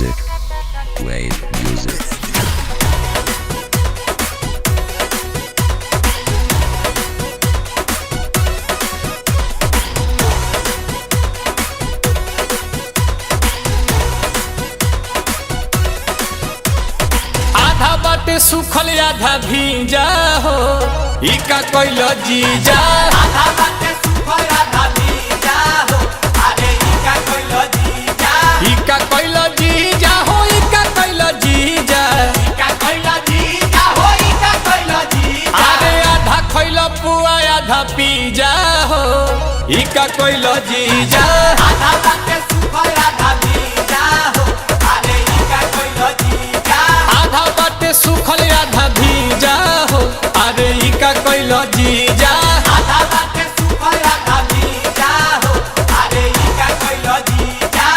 music, wave music. आधा बाटे सुखल आधा भींजा हो इका कोइल जीजा। आधा बाटे सुखल आधा भींजा हो अरे इका कोइल जीजा। इका कोइल जीजा हो इका कोइल जीजा। इका कोइल जीजा हो इका कोइल जीजा। अरे आधा खोइल पुआ आधा पीजा हो इका कोइल जीजा। आधा बाटे सुखल आधा भींजा हो अरे इका कोइल जीजा। आधा बाटे सुखल आधा भींजा हो अरे इका कोइल जीजा। आधा बाटे सुखल आधा भींजा हो अरे इका कोइल जीजा।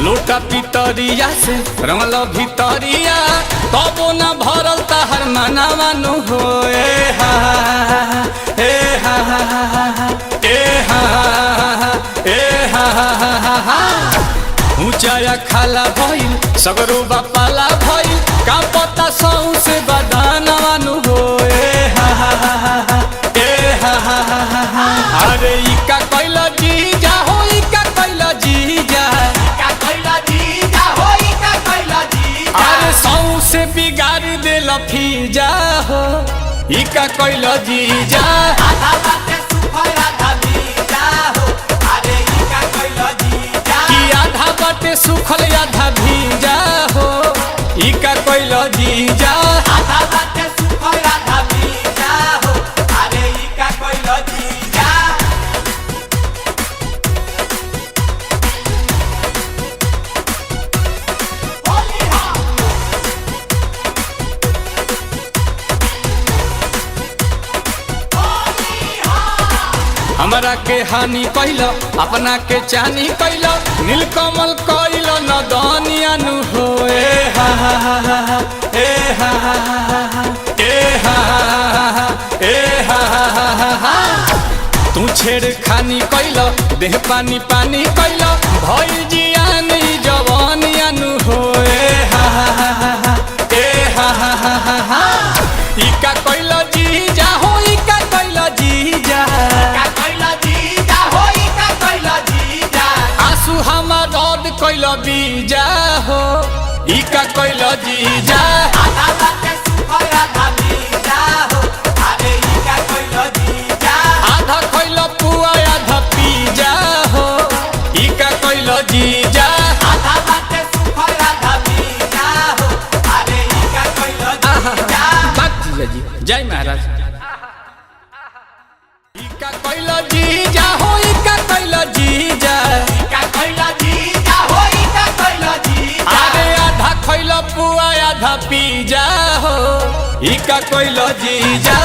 लोटा पितरिया से रंगल भितरिया तबो न भरल तहर मनावानु हो ए हा ए हा ए हा ए हा। ऊंचाया खाला भइल सगरो बापाला भइल का पता सौ से बदानवानु हो ए हा ए हा। अरे इका कोइल जीजा हो इका कोइल जीजा। इका कोइल जीजा हो इका कोइल जीजा। अरे सौ से बिगाड़ देल फीजा हो इका कोइल जीजा। आधा बाटे सुखल आधा भींजा हो अरे इका कोइल जीजा। कि आधा बाटे सुखल आधा भीजा हो इका कोइल जीजा। आधा बाटे सुखल आधा भींजा हो अरे इका कोइल जीजा। होली हा होली हा। हमरा के हानि कैल अपना के चानी कैल नीलकमल कैल नदनियानु हो ए हा ए हा ए हा ए हा। तू छेड़ खानी कैल देह पानी पानी कैल भइल जियान जवानियानु हो ए हा ए हा। इका कैल जीजा हो इका कैल जीजा। इका कोइल जीजा हो इका कोइल जीजा। आंसू हमार रद कैल बीजा हो इका कैल जीजा। आधा बाटे सुखल आधा भींजा हो अरे इका कोइल जीजा। आधा खैल पुआ आधा पीजा हो इका कैल जीजा। आधा बाटे सुखल आधा भींजा हो अरे इका कोइल जीजा। बात जी जय महाराज। इका कैल जीजा हो इका कैल जीजा। इका कोइल जीजा हो इका कोइल जीजा। अरे आधा खैल पुआ आधा पीजा हो इका कैल जीजा।